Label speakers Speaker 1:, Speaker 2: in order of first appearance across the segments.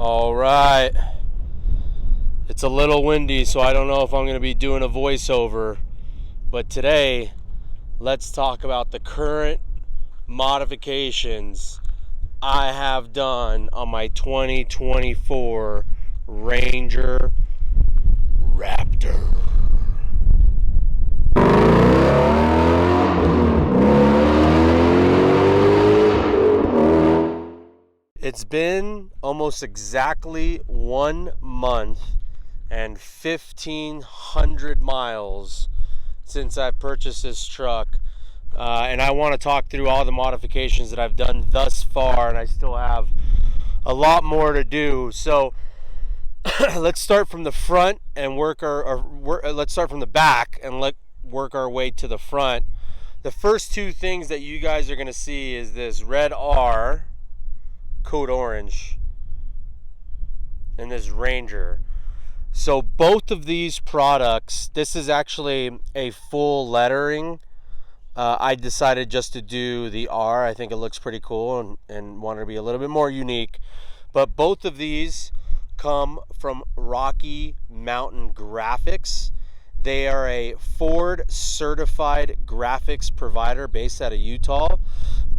Speaker 1: All right. It's a little windy, so I don't know if I'm going to be doing a voiceover. But today, let's talk about the current modifications I have done on my 2024 Ranger Raptor. It's been almost exactly 1 month and 1,500 miles since I purchased this truck. And I want to talk through all the modifications that I've done thus far, and I still have a lot more to do. So let's start from the front and let's start from the back and work our way to the front. The first two things that you guys are going to see is this red R, code orange, and this Ranger. So both of these products, this is actually a full lettering. I decided just to do the R. I think it looks pretty cool and wanted to be a little bit more unique. But both of these come from Rocky Mountain Graphics. They are a Ford certified graphics provider based out of Utah.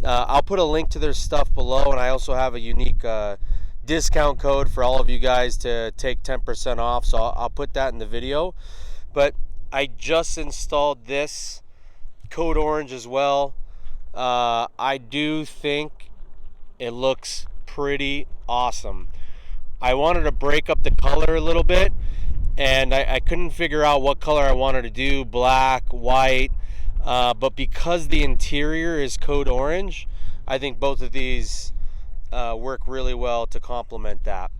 Speaker 1: I'll put a link to their stuff below, and I also have a unique discount code for all of you guys to take 10% off, so I'll put that in the video. But I just installed this code orange as well. I do think it looks pretty awesome. I wanted to break up the color a little bit, and I couldn't figure out what color I wanted to do, black, white, but because the interior is code orange, I think both of these work really well to complement that.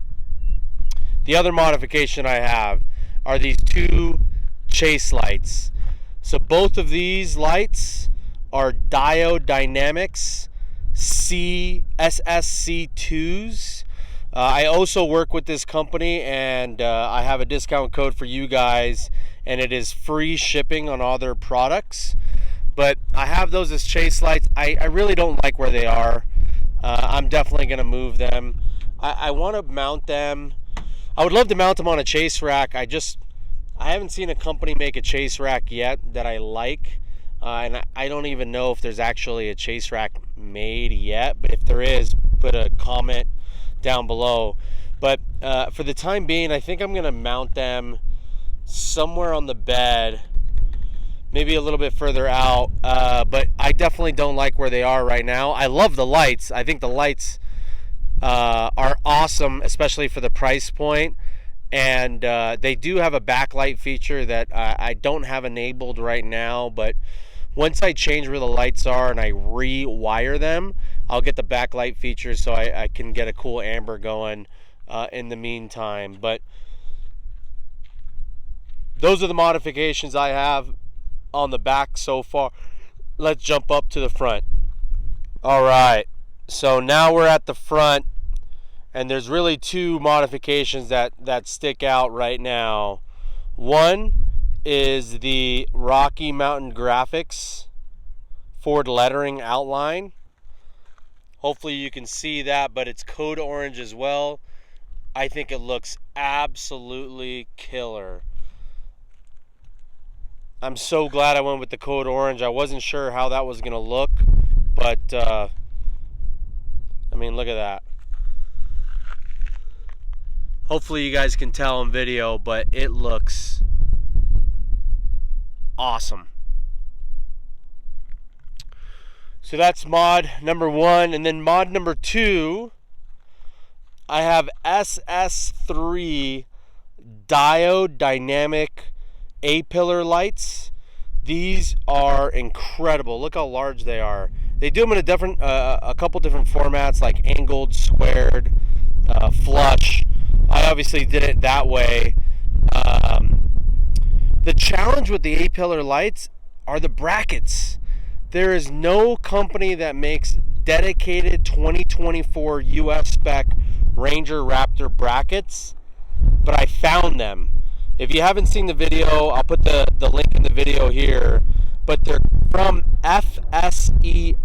Speaker 1: The other modification I have are these two chase lights. So both of these lights are Diode Dynamics SSC2s. I also work with this company, and I have a discount code for you guys, and it is free shipping on all their products. But I have those as chase lights. I really don't like where they are. I'm definitely going to move them. I want to mount them. I would love to mount them on a chase rack. I haven't seen a company make a chase rack yet that I like. And I don't even know if there's actually a chase rack made yet. But if there is, put a comment down below. But for the time being, I think I'm going to mount them somewhere on the bed, maybe a little bit further out, but I definitely don't like where they are right now. I love the lights. I think the lights are awesome, especially for the price point, and they do have a backlight feature that I don't have enabled right now, but once I change where the lights are and I rewire them, I'll get the backlight feature so I can get a cool amber going in the meantime. But those are the modifications I have on the back so far. Let's jump up to the front. All right, so now we're at the front, and there's really two modifications that stick out right now. One is the Rocky Mountain Graphics Ford lettering outline. Hopefully you can see that, but it's code orange as well. I think it looks absolutely killer. I'm so glad I went with the code orange. I wasn't sure how that was going to look, but I mean, look at that. Hopefully you guys can tell in video, but it looks awesome. So that's mod number one, and then mod number two, I have SS3 Diode Dynamic A-pillar lights. These are incredible. Look how large they are. They do them in a couple different formats, like angled, squared, flush. I obviously did it that way. The challenge with the A-pillar lights are the brackets. There is no company that makes dedicated 2024 US spec Ranger Raptor brackets, but I found them. If you haven't seen the video, I'll put the link in the video here, but they're from FSELA,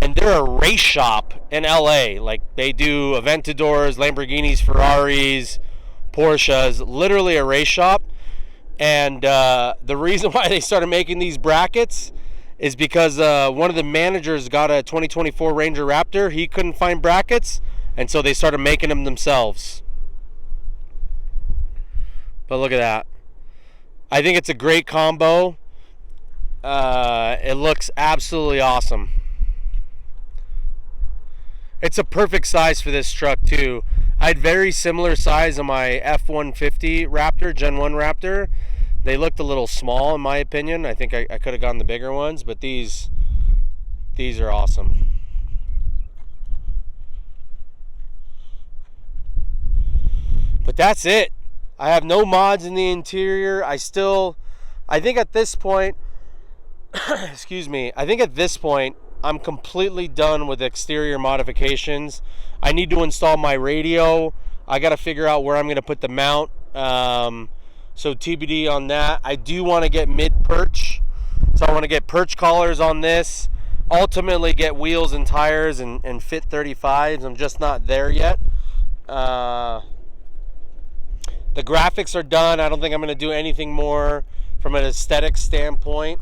Speaker 1: and they're a race shop in LA. Like, they do Aventadors, Lamborghinis, Ferraris, Porsches, literally a race shop. And the reason why they started making these brackets is because one of the managers got a 2024 Ranger Raptor. He couldn't find brackets, and so they started making them themselves. But look at that. I think it's a great combo. It looks absolutely awesome. It's a perfect size for this truck too. I had very similar size on my F-150 Raptor, Gen 1 Raptor. They looked a little small in my opinion. I think I could have gotten the bigger ones, but these are awesome. But that's it. I have no mods in the interior. I think at this point, excuse me, I think at this point, I'm completely done with exterior modifications. I need to install my radio. I got to figure out where I'm going to put the mount. So TBD on that. I do want to get mid-perch. So I want to get perch collars on this. Ultimately get wheels and tires and fit 35s. I'm just not there yet. The graphics are done. I don't think I'm going to do anything more from an aesthetic standpoint.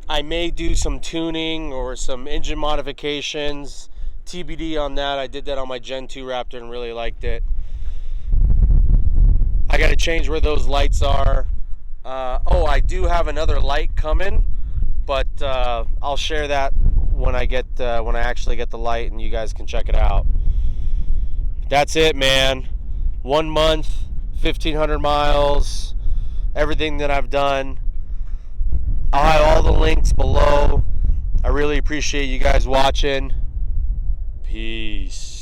Speaker 1: I may do some tuning or some engine modifications. TBD on that. I did that on my Gen 2 Raptor and really liked it. I got to change where those lights are. I do have another light coming, but I'll share that when I actually get the light and you guys can check it out. That's it, man. 1 month, 1,500 miles, everything that I've done. I'll have all the links below. I really appreciate you guys watching. Peace.